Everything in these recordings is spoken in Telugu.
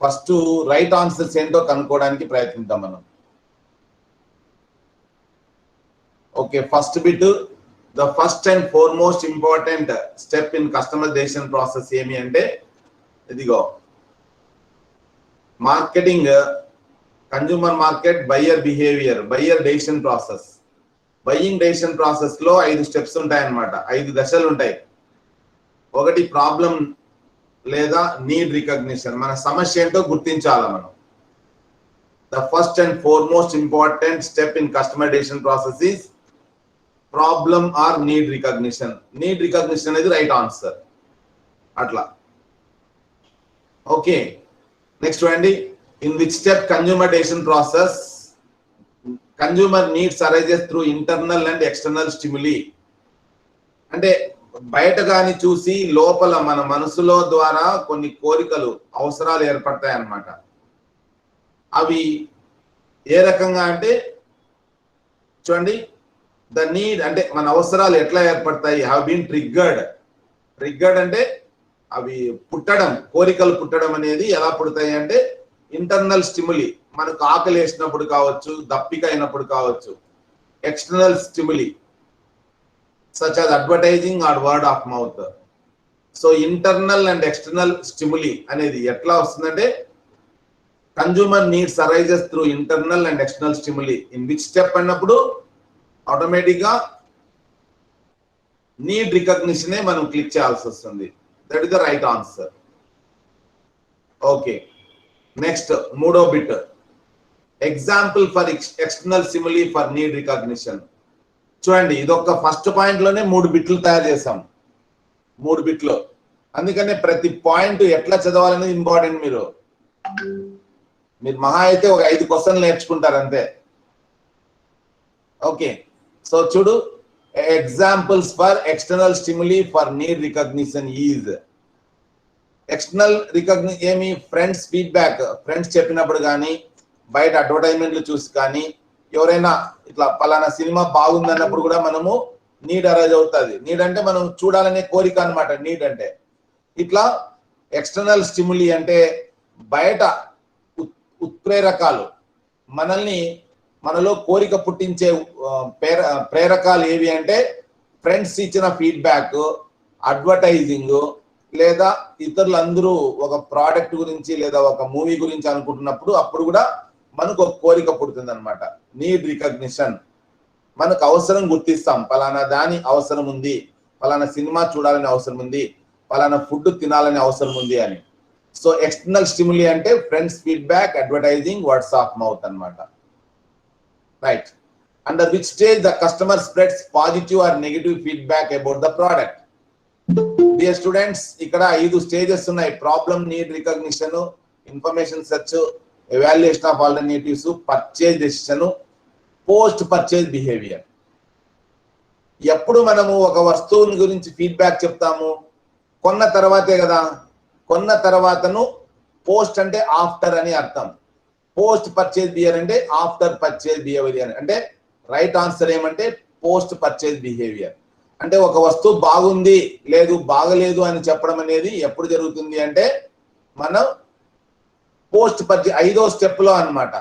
ఫస్ట్ రైట్ ఆన్సర్స్ ఏంటో కనుక్కోవడానికి ప్రయత్నిద్దాం మనం. Okay, first bit, the first and foremost important step in customization process ఏమి అంటే ఇదిగో marketing, consumer market, buyer behaviour, buyer decision process. Buying decision process లో 5 స్టెప్స్ ఉంటాయి అన్నమాట, 5 దశలు ఉంటాయి. ఒకటి ప్రాబ్లం లేదా నీడ్ రికగ్నిషన్, మన సమస్య ఏంటో గుర్తించాలి మనం. The first and foremost important step in customization process is problem or need recognition. Need recognition అనేది రైట్ ఆన్సర్ అట్లా. ఓకే, నెక్స్ట్ చూడండి, in which step consumer decision process consumer needs arises through internal and external stimuli. అంటే బయట గాని చూసి లోపల మన మనసులో ద్వారా కొన్ని కోరికలు, అవసరాలు ఏర్పడతాయి అన్నమాట. అవి ఏ రకంగా అంటే చూడండి, ద నీడ్ అంటే మన అవసరాలు ఎట్లా ఏర్పడతాయి, హ్యావ్ బీన్ ట్రిగ్గర్డ్ అంటే అవి పుట్టడం, కోరికలు పుట్టడం అనేది ఎలా పుడతాయి అంటే ఇంటర్నల్ స్టిమ్యులీ, మనకు ఆకలి వేసినప్పుడు కావచ్చు, దప్పిక అయినప్పుడు కావచ్చు. External stimuli such as advertising or word of mouth. So internal and external stimuli అనేది ఎట్లా వస్తుందంటే consumer needs arises through internal and external stimuli. In which step అన్నప్పుడు ఆటోమేటిక్ గా నీడ్ రికగ్నిషనే మనం క్లిక్ చేయాల్సి వస్తుంది. That is the right answer. Okay, next మూడో bit, example for external stimuli for need recognition. చూడండి, ఇదొక ఫస్ట్ పాయింట్ లోనే 3 బిట్లు తయారు చేసాం, 3 బిట్లు. అందుకనే ప్రతి పాయింట్ ఎట్లా చదవాలనేది ఇంపార్టెంట్. మీరు మహా అయితే ఒక 5 క్వశ్చన్లు నేర్చుకుంటారు అంతే. ఓకే, సో చూడు, examples for external stimuli for need recognition is. External recognition ఏమి, ఫ్రెండ్స్ ఫీడ్బ్యాక్, ఫ్రెండ్స్ చెప్పినప్పుడు కానీ, బయట అడ్వర్టైజ్మెంట్లు చూసి కానీ, ఎవరైనా ఇట్లా పలానా సినిమా బాగుందన్నప్పుడు కూడా మనము నీడ్ అరైజ్ అవుతుంది. నీడ్ అంటే మనం చూడాలనే కోరిక అనమాట నీడ్ అంటే. ఇట్లా ఎక్స్టర్నల్ స్టిమ్యులీ అంటే బయట ఉత్ప్రేరకాలు, మనలో కోరిక పుట్టించే ప్రేరకాలు ఏవి అంటే ఫ్రెండ్స్ ఇచ్చిన ఫీడ్బ్యాక్, అడ్వర్టైజింగ్, లేదా ఇతరులందరూ ఒక ప్రోడక్ట్ గురించి లేదా ఒక మూవీ గురించి అనుకుంటున్నప్పుడు అప్పుడు కూడా మనకు ఒక కోరిక పుడుతుంది అనమాట. నీడ్ రికగ్నిషన్, మనకు అవసరం గుర్తిస్తాం, పలానా దాని అవసరం ఉంది, పలానా సినిమా చూడాలని అవసరం ఉంది, పలానా ఫుడ్ తినాలని అవసరం ఉంది అని. సో ఎక్స్టర్నల్ స్టిమ్యులీ అంటే friends feedback, advertising, words of mouth అన్నమాట. Right. Under which stage the customer spreads positive or negative feedback about the product. Dear students, ఇక్కడ 5 స్టేజెస్ ఉన్నాయి. Problem, need recognition, information search, evaluation of alternatives, purchase decision, post purchase behaviour. ఎప్పుడు మనము ఒక వస్తువుని గురించి ఫీడ్బ్యాక్ చెప్తాము, కొన్న తర్వాతే కదా. కొన్న తర్వాతను పోస్ట్ అంటే ఆఫ్టర్ అని అర్థం. పోస్ట్ పర్చేజ్ బిహేవియర్ అంటే ఆఫ్టర్ పర్చేజ్ బిహేవియర్. అంటే రైట్ ఆన్సర్ ఏమంటే పోస్ట్ పర్చేజ్ బిహేవియర్. అంటే ఒక వస్తువు బాగుంది లేదు బాగలేదు అని చెప్పడం అనేది ఎప్పుడు జరుగుతుంది అంటే మనం పోస్ట్ పర్చేజ్ 5వ స్టెప్ లో అన్నమాట.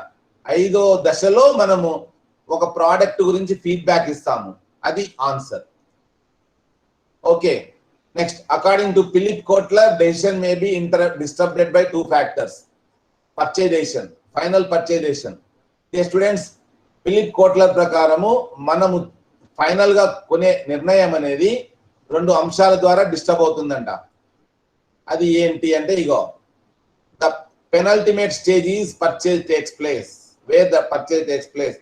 5వ దశలో మనము ఒక ప్రోడక్ట్ గురించి ఫీడ్బ్యాక్ ఇస్తాము. అది answer. Okay, next, according to Philip Kotler, decision may be disturbed by 2 factors. Purchase decision, final purchase decision. Students, Philip Kotler ప్రకారము మనము ఫైనల్ గా కొనే నిర్ణయం అనేది 2 అంశాల ద్వారా డిస్టర్బ్ అవుతుందంట. అది ఏంటి అంటే ఇగో, the penultimate stage is purchase takes place. Where the purchase takes place,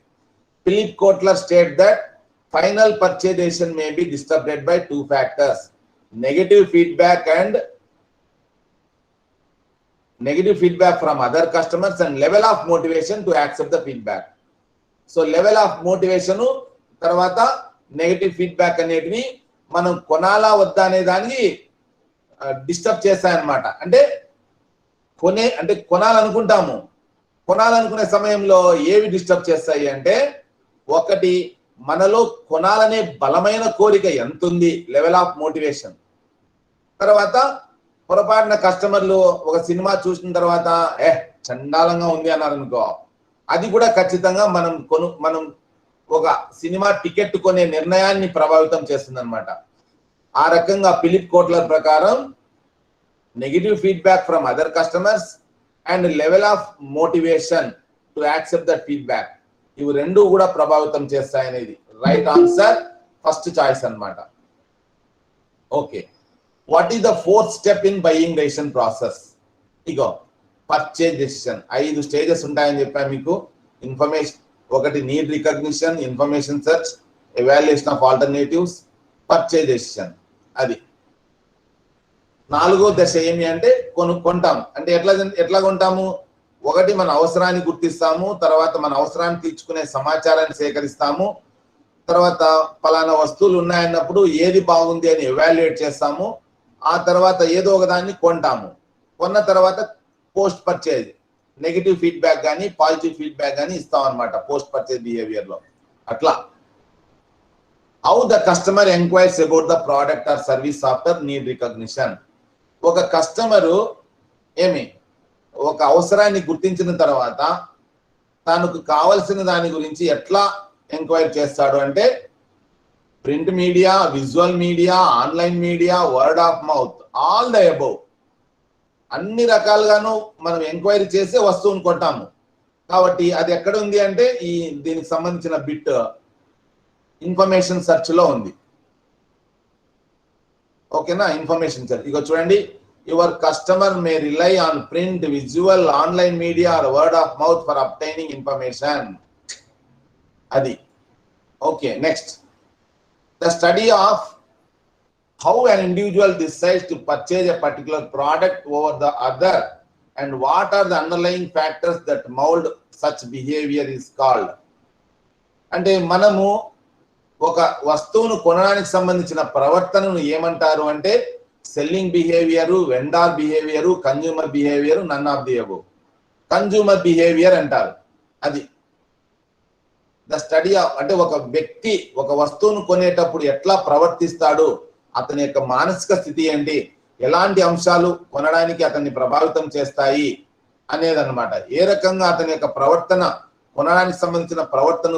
Philip Kotler stated that final purchase decision may be disturbed by 2 factors: negative feedback from other customers and level of motivation to accept the feedback. So level of motivation తర్వాత నెగటివ్ ఫీడ్బ్యాక్ అనేటివి మనం కొనాలా వద్దా అనే దానికి డిస్టర్బ్ చేస్తాయన్నమాట. అంటే కొనాలనుకుంటాము, కొనాలనుకునే సమయంలో ఏవి డిస్టర్బ్ చేస్తాయి అంటే, ఒకటి మనలో కొనాలనే బలమైన కోరిక ఎంత ఉంది, లెవెల్ ఆఫ్ మోటివేషన్. తర్వాత పొరపాటున కస్టమర్లు ఒక సినిమా చూసిన తర్వాత చండాలంగా ఉంది అన్నారు అనుకో, అది కూడా ఖచ్చితంగా మనం ఒక సినిమా టికెట్ కొనే నిర్ణయాన్ని ప్రభావితం చేస్తుంది అనమాట. ఆ రకంగా ఫిలిప్ కోట్లర్ ప్రకారం negative feedback from other customers and level of motivation to accept that feedback, ఇవి రెండు కూడా ప్రభావితం చేస్తాయనేది రైట్ ఆన్సర్, ఫస్ట్ చాయిస్ అన్నమాట. Okay, what is the fourth step in buying decision process? Ego purchase decision 5 stages ఉంటాయని చెప్పాను మీకు. ఇన్ఫర్మేషన్, ఒకటి need recognition, information search, evaluation of alternatives, purchase decision. అది 4వ దశ ఏమి అంటే కొంటాం. అంటే ఎట్లా కొంటాము? ఒకటి మన అవసరాన్ని గుర్తిస్తాము, తర్వాత మన అవసరాన్ని తీర్చుకునే సమాచారాన్ని సేకరిస్తాము, తర్వాత పలానా వస్తువులు ఉన్నాయన్నప్పుడు ఏది బాగుంది అని ఎవాల్యుయేట్ చేస్తాము, ఆ తర్వాత ఏదో ఒక దాన్ని కొంటాము. కొన్న తర్వాత పోస్ట్ పర్చేజ్ నెగిటివ్ ఫీడ్బ్యాక్ కానీ పాజిటివ్ ఫీడ్బ్యాక్ కానీ ఇస్తాం అనమాట పోస్ట్ పర్చేజ్ బిహేవియర్ లో. అట్లా how the customer ఎంక్వైర్స్ about the product or service after need recognition. ఒక కస్టమరు ఒక అవసరాన్ని గుర్తించిన తర్వాత తనకు కావలసిన దాని గురించి ఎట్లా ఎంక్వైరీ చేస్తాడు అంటే print media, visual media, online media, word of mouth, all the above, అన్ని రకాలుగాను మనం ఎంక్వైరీ చేసే వస్తువును కొంటాము. కాబట్టి అది ఎక్కడ ఉంది అంటే దీనికి సంబంధించిన బిట్ ఇన్ఫర్మేషన్ సెర్చ్ లో ఉంది. ఓకేనా? Information search. ఇక చూడండి, your customer may rely on print, visual, online media or word of mouth for obtaining information. అది okay. Next, the study of how an individual decides to purchase a particular product over the other and what are the underlying factors that mold such behavior is called. అంటే మనము ఒక వస్తువును కొనడానికి సంబంధించిన ప్రవర్తనను ఏమంటారు అంటే selling behaviour, vendor behaviour, consumer behaviour, none of the above. Consumer behaviour అంటారు. అది ద స్టడీ ఆఫ్, అంటే ఒక వ్యక్తి ఒక వస్తువును కొనేటప్పుడు ఎట్లా ప్రవర్తిస్తాడు, అతని యొక్క మానసిక స్థితి ఏంటి, ఎలాంటి అంశాలు కొనడానికి అతన్ని ప్రభావితం చేస్తాయి అనేది అన్నమాట. ఏ రకంగా అతని యొక్క ప్రవర్తన కొనడానికి సంబంధించిన ప్రవర్తన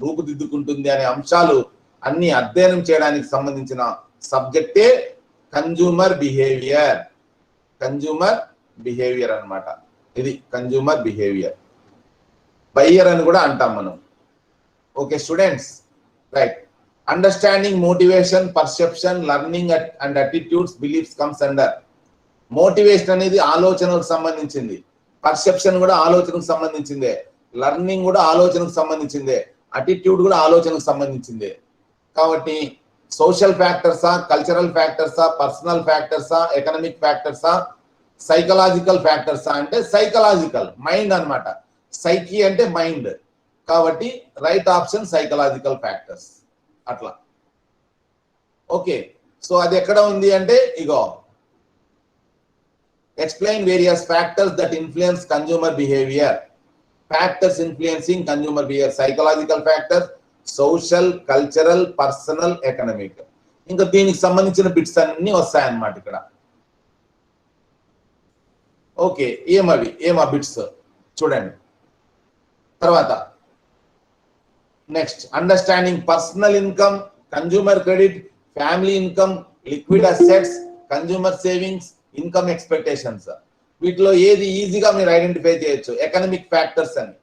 రూపుదిద్దుకుంటుంది అనే అంశాలు అన్ని అధ్యయనం చేయడానికి సంబంధించిన సబ్జెక్టే కన్జ్యూమర్ బిహేవియర్. కన్జ్యూమర్ బిహేవియర్ అన్నమాట. ఇది కన్జ్యూమర్ బిహేవియర్. బయ్యర్ అని కూడా అంటాం మనం. Okay students, right. Understanding motivation, perception, learning and attitudes, beliefs comes under. Motivation అనేది ఆలోచనకు సంబంధించింది, పర్సెప్షన్ కూడా ఆలోచనకు సంబంధించిందే, లర్నింగ్ కూడా ఆలోచనకు సంబంధించిందే, అటిట్యూడ్ కూడా ఆలోచనకు సంబంధించిందే. కాబట్టి సోషల్ ఫ్యాక్టర్సా, కల్చరల్ ఫ్యాక్టర్సా, పర్సనల్ ఫ్యాక్టర్సా, ఎకనామిక్ ఫ్యాక్టర్సా, సైకలాజికల్ ఫ్యాక్టర్సా అంటే సైకలాజికల్, మైండ్ అన్నమాట. సైకి అంటే మైండ్, కాబట్టి రైట్ ఆప్షన్ సైకలాజికల్ ఫ్యాక్టర్స్. అట్లా ఓకే. సో అది ఎక్కడ ఉంది అంటే ఇగో explain various factors that influence consumer behaviour. Factors influencing consumer behaviour: psychological factors, social, cultural, personal, economic. ఇంకా దీనికి సంబంధించిన బిట్స్ అన్ని వస్తాయన్నమాట ఇక్కడ. ఓకే, ఏమా బిట్స్ చూడండి. తర్వాత next, understanding personal income, consumer credit, family income, liquid assets, consumer savings, income expectations. వీటిలో ఏది ఈజీగా మీరు ఐడెంటిఫై చేయొచ్చు? ఎకనామిక్ ఫ్యాక్టర్స్ అని.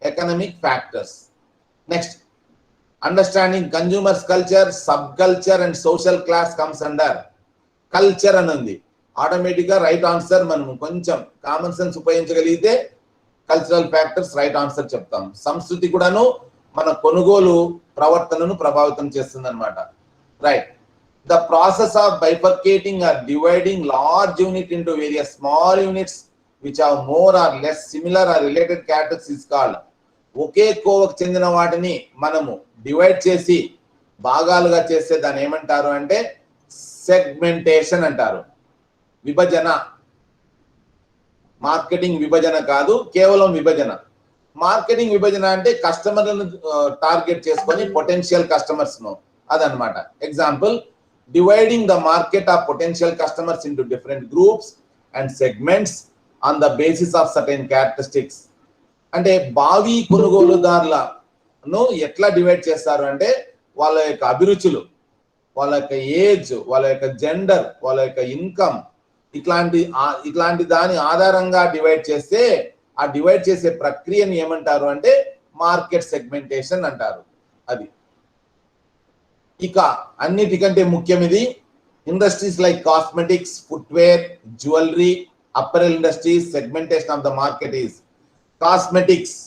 Economic factors. Next, understanding consumers culture, subculture and social class comes under. Culture అని ఉంది, ఆటోమేటిక్ గా రైట్ ఆన్సర్. మనం కొంచెం కామన్ సెన్స్ ఉపయోగించగలిగితే కల్చరల్ ఫ్యాక్టర్స్ రైట్ ఆన్సర్ చెప్తాం. సంస్కృతి కూడాను మన కొనుగోలు ప్రవర్తనను ప్రభావితం చేస్తుంది అనమాట. Right. The process of బైఫర్కేటింగ్ are dividing large unit into various small units which have more or less similar or related characters is called. ఒకే కోవకు చెందిన వాటిని మనము డివైడ్ చేసి భాగాలుగా చేస్తే దాన్ని ఏమంటారు అంటే సెగ్మెంటేషన్ అంటారు. విభజన. మార్కెటింగ్ విభజన కాదు, కేవలం విభజన. మార్కెటింగ్ విభజన అంటే కస్టమర్లను టార్గెట్ చేసుకొని పొటెన్షియల్ కస్టమర్స్ ను, అదనమాట. Example, dividing the market of potential customers into different groups and segments on the basis of certain characteristics. అంటే భావి కొనుగోలుదారులను ఎట్లా డివైడ్ చేస్తారు అంటే వాళ్ళ యొక్క అభిరుచులు, వాళ్ళ యొక్క ఏజ్, వాళ్ళ యొక్క జెండర్, వాళ్ళ యొక్క ఇన్కమ్, ఇట్లాంటి దాని ఆధారంగా డివైడ్ చేస్తే ఆ డివైడ్ చేసే ప్రక్రియని ఏమంటారు అంటే మార్కెట్ సెగ్మెంటేషన్ అంటారు. అది ఇక అన్నిటికంటే ముఖ్యం ఇది. Industries like cosmetics, footwear, jewellery, apparel industries segmentation of the market is cosmetics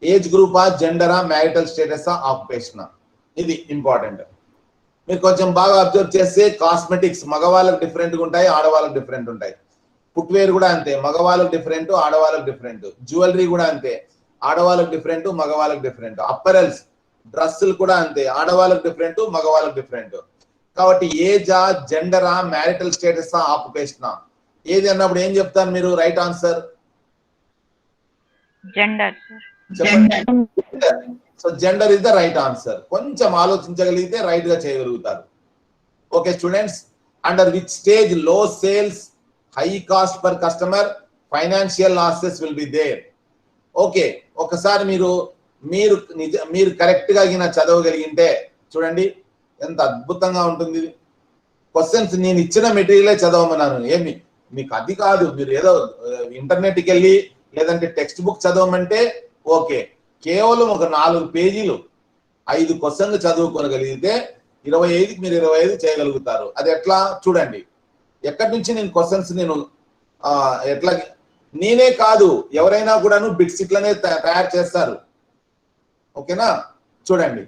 age గ్రూపా, జెండరా, మ్యారిటల్ స్టేటసా, ఆక్యుపేషనా, ఇది ఇంపార్టెంట్. మీరు కొంచెం బాగా అబ్జర్వ్ చేస్తే కాస్మెటిక్స్ మగవాళ్ళకి డిఫరెంట్గా ఉంటాయి, ఆడవాళ్ళకి డిఫరెంట్ ఉంటాయి. ఫుట్వేర్ కూడా అంతే, మగవాళ్ళకి డిఫరెంట్, ఆడవాళ్ళకి డిఫరెంట్. జ్యువెలరీ కూడా అంతే, ఆడవాళ్ళకి డిఫరెంట్, మగవాళ్ళకి డిఫరెంట్. అప్పరల్స్ డ్రెస్సులు కూడా అంతే, ఆడవాళ్ళకి డిఫరెంట్, మగవాళ్ళకి డిఫరెంట్. కాబట్టి ఏజా, జెండరా, మ్యారిటల్ స్టేటసా, ఆక్యుపేషనా, ఏది అన్నప్పుడు ఏం చెప్తారు మీరు? Right answer gender. So gender is the right answer. కొంచెం ఆలోచించగలిగితే రైట్ గా చేయగలుగుతారు. Okay students, under which stage low sales, high cost per customer, financial losses will be there. Okay, ఒకసారి మీరు కరెక్ట్ గా చదవగలిగింటే చూడండి ఎంత అద్భుతంగా ఉంటుంది. క్వశ్చన్స్ నేను ఇచ్చిన మెటీరియలే చదవమన్నాను, ఏమి మీకు అది కాదు. మీరు ఏదో ఇంటర్నెట్కి వెళ్ళి లేదంటే టెక్స్ట్ బుక్ చదవమంటే ఓకే, కేవలం ఒక 4 పేజీలు 5 క్వశ్చన్లు చదువుకోగలిగితే 25కి మీరు 25 చేయగలుగుతారు. అది ఎట్లా చూడండి. ఎక్కడి నుంచి నేను క్వశ్చన్స్ ఎట్లా, నేనే కాదు ఎవరైనా కూడాను బిట్స్ ఇట్లనే తయారు చేస్తారు. ఓకేనా, చూడండి.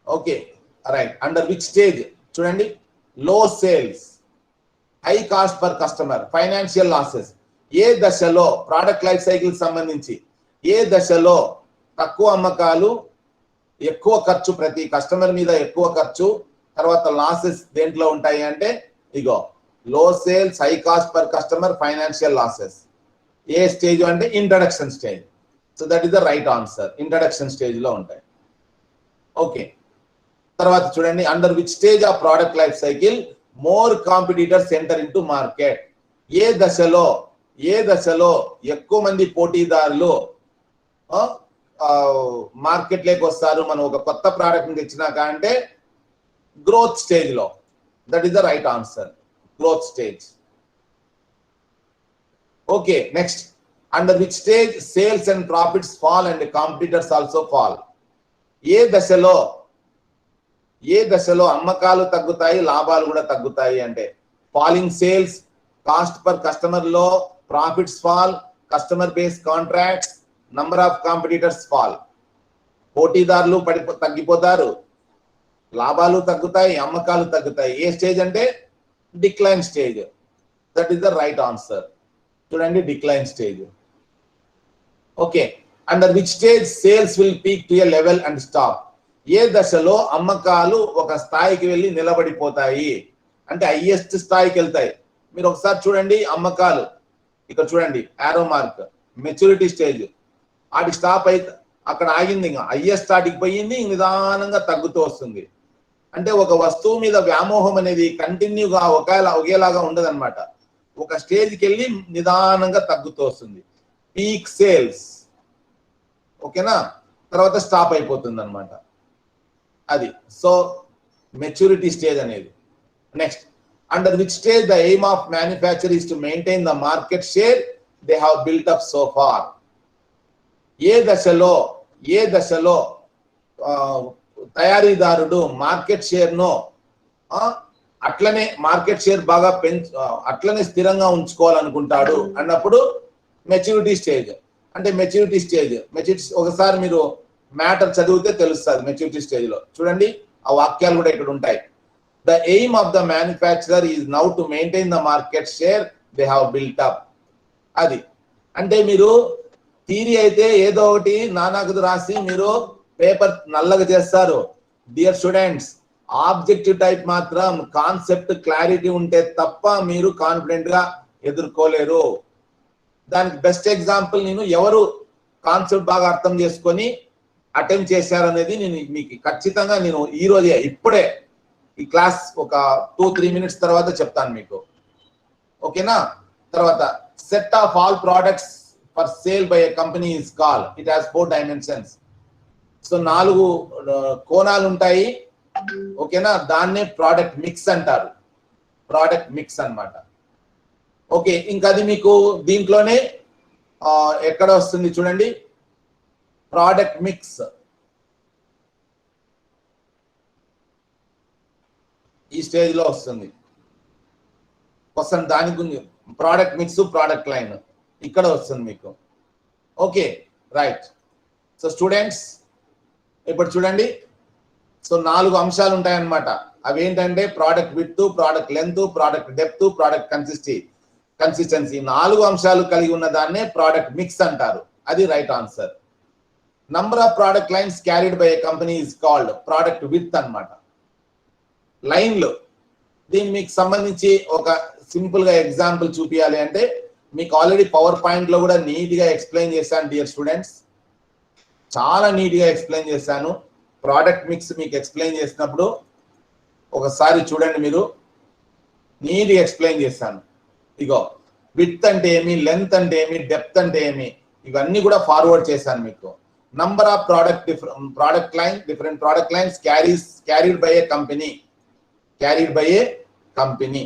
Okay right. Under which stage చూడండి, low sales, high cost per customer, financial losses. ఏ దశలో ప్రోడక్ట్ లైఫ్ సైకిల్ సంబంధించి ఏ దశలో తక్కువ అమ్మకాలు, ఎక్కువ ఖర్చు, ప్రతి కస్టమర్ మీద ఎక్కువ ఖర్చు, తర్వాత లాసెస్ దేంట్లో ఉంటాయి అంటే ఇగో low sales, high cost per customer, financial losses. ఏ స్టేజ్ అంటే introduction stage. So that is the right answer, introduction stage లో ఉంటాయి. ఓకే, తర్వాత చూడండి, under which stage of product life cycle more competitors enter into market. ఏ దశలో ఎక్కువ మంది పోటీదారులు మార్కెట్ లోకి వస్తారు మనం ఒక కొత్త ప్రోడక్ట్ తెచ్చినాక అంటే గ్రోత్ స్టేజ్ లో. That is the right answer, growth stage. Okay next, under which stage sales and profits fall and competitors also fall. ఏ దశలో అమ్మకాలు తగ్గుతాయి, లాభాలు కూడా తగ్గుతాయి అంటే falling sales, cost per customer low, profits fall, customer base contracts, number of competitors fall. పోటీదారులు తగ్గిపోతారు, లాభాలు తగ్గుతాయి, అమ్మకాలు తగ్గుతాయి. ఏ స్టేజ్ అంటే decline stage. That is the right answer. చూడండి, decline stage. Okay, under which stage sales will peak to a level and stop. ఏ దశలో అమ్మకాలు ఒక స్థాయికి వెళ్ళి నిలబడిపోతాయి అంటే హైయెస్ట్ స్థాయికి వెళ్తాయి. మీరు ఒకసారి చూడండి, అమ్మకాలు ఇక్కడ చూడండి, యారో మార్క్, మెచ్యూరిటీ స్టేజ్, వాటి స్టాప్ అయితే అక్కడ ఆగింది, ఇంకా హైయెస్ట్ స్టార్ట్కి పోయింది, నిదానంగా తగ్గుతూ వస్తుంది. అంటే ఒక వస్తువు మీద వ్యామోహం అనేది కంటిన్యూగా ఒకేలాగా ఉండదన్నమాట. ఒక స్టేజ్కి వెళ్ళి నిదానంగా తగ్గుతూ వస్తుంది. పీక్ సేల్స్, ఓకేనా, తర్వాత స్టాప్ అయిపోతుంది అనమాట. అది సో మెచ్యూరిటీ స్టేజ్ అనేది. Next, under which stage the aim of manufacture is to maintain the market share they have built up so far. ఏ దశలో తయారీదారుడు మార్కెట్ షేర్ను అట్లనే మార్కెట్ షేర్ బాగా అట్లనే స్థిరంగా ఉంచుకోవాలనుకుంటాడు అన్నప్పుడు మెచ్యూరిటీ స్టేజ్. అంటే మెచ్యూరిటీ స్టేజ్ ఒకసారి మీరు మ్యాటర్ చదివితే తెలుస్తుంది. మెచ్యూరిటీ స్టేజ్ లో చూడండి, ఆ వాక్యాలు కూడా ఇక్కడ ఉంటాయి. The aim of the manufacturer is now to maintain the market share they have built up. అది అంటే మీరు థియరీ అయితే ఏదో ఒకటి నానాకదు రాసి మీరు పేపర్ నల్లగా చేస్తారు. డియర్ స్టూడెంట్స్, ఆబ్జెక్టివ్ టైప్ మాత్రం కాన్సెప్ట్ క్లారిటీ ఉంటే తప్ప మీరు కాన్ఫిడెంట్ గా ఎదుర్కోలేరు. దానికి బెస్ట్ ఎగ్జాంపుల్, నేను ఎవరు కాన్సెప్ట్ బాగా అర్థం చేసుకొని అటెంప్ట్ చేశారు అనేది నేను మీకు ఖచ్చితంగా నేను ఈ రోజే ఇప్పుడే ఈ క్లాస్ ఒక 2-3 మినిట్స్ తర్వాత చెప్తాను మీకు. ఓకేనా? తర్వాత set of all products for sale by a company is call. It has 4 dimensions. So 4 కోణాలు ఉంటాయి. ఓకేనా? దాన్నే ప్రోడక్ట్ మిక్స్ అంటారు. ప్రోడక్ట్ మిక్స్ అన్నమాట. ఓకే, ఇంకా అది మీకు దీంట్లోనే ఎక్కడ వస్తుంది చూడండి, ప్రోడక్ట్ మిక్స్. ఈ స్టేజ్ లో వస్తుంది దాని గురించి ప్రోడక్ట్ మిక్స్, ప్రోడక్ట్ లైన్ ఇక్కడ వస్తుంది మీకు. Okay, right. సో స్టూడెంట్స్ ఇప్పుడు చూడండి, సో 4 అంశాలు ఉంటాయన్నమాట. అవి ఏంటంటే product width, product length, product depth, product consistency. 4 అంశాలు కలిగి ఉన్న దాన్నే ప్రోడక్ట్ మిక్స్ అంటారు. అది right answer. Number of product lines carried by a company is called product width అన్నమాట. లైన్లు. దీన్ని మీకు సంబంధించి ఒక సింపుల్ గా ఎగ్జాంపుల్ చూపించాలి అంటే మీకు ఆల్రెడీ పవర్ పాయింట్ లో కూడా నీట్ గా ఎక్స్ప్లెయిన్ చేశాను డియర్ స్టూడెంట్స్. చాలా నీట్ గా ఎక్స్ప్లెయిన్ చేశాను. ప్రోడక్ట్ మిక్స్ మీకు ఎక్స్ప్లెయిన్ చేసినప్పుడు ఒకసారి చూడండి, మీరు నీట్ గా ఎక్స్ప్లెయిన్ చేశాను. ఇగో విడ్త్ అంటే ఏమి, లెంత్ అంటే ఏమి, డెప్త్ అంటే ఏమి, ఇవన్నీ కూడా ఫార్వర్డ్ చేశాను మీకు. Number of product line, different product lines carried by a company.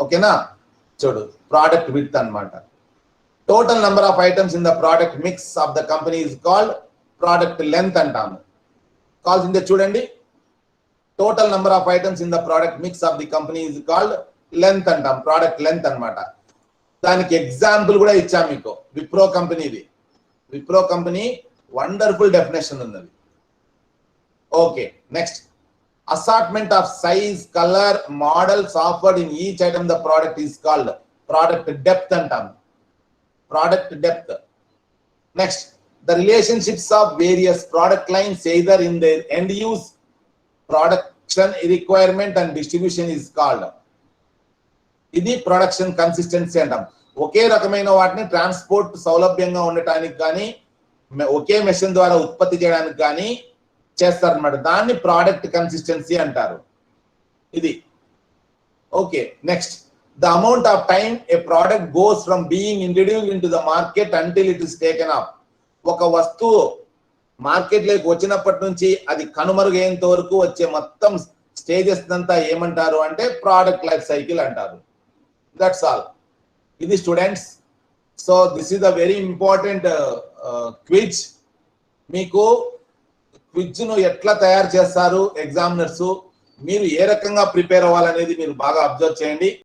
ఓకేనా? చూడు, ప్రోడక్ట్ విడ్త్ అన్నమాట. Total number of items in the product mix of the company is called product length అంటాము. కావాల్సిందే చూడండి, total number of items in the product mix of the company is called length అంటాం, ప్రోడక్ట్ లెంత్ అన్నమాట. దానికి ఎగ్జాంపుల్ కూడా ఇచ్చాం మీకు. విప్రో కంపెనీది, విప్రో కంపెనీ వండర్ఫుల్ డెఫినేషన్ ఉన్నది. Okay, next. Assortment of size, color, models offered in each item the product is called product depth antam. Product depth. Next, the relationships of various product lines either in their end use, production requirement and distribution is called. ఇది ప్రొడక్షన్ కన్సిస్టెన్సీ అంటాం. ఒకే రకమైన వాటిని ట్రాన్స్పోర్ట్ సౌలభ్యంగా ఉండటానికి కానీ ఒకే మెషిన్ ద్వారా ఉత్పత్తి చేయడానికి కానీ చేస్తారన్నమాట. దాన్ని ప్రోడక్ట్ కన్సిస్టెన్సీ అంటారు. ఇది okay. Next, the amount of time A product goes from being introduced in to the market until it is taken up. ఒక వస్తువు మార్కెట్ లోకి వచ్చినప్పటి నుంచి అది కనుమరుగైనంత వరకు వచ్చే మొత్తం స్టేజెస్ అంతా ఏమంటారు అంటే ప్రోడక్ట్ లైఫ్ సైకిల్ అంటారు. That's all. ఇది students. So this is the very important quiz. మీకు క్విజ్ ను ఎట్లా తయారు చేస్తారు ఎగ్జామినర్స్, మీరు ఏ రకంగా ప్రిపేర్ అవ్వాలనేది మీరు బాగా అబ్జర్వ్ చేయండి.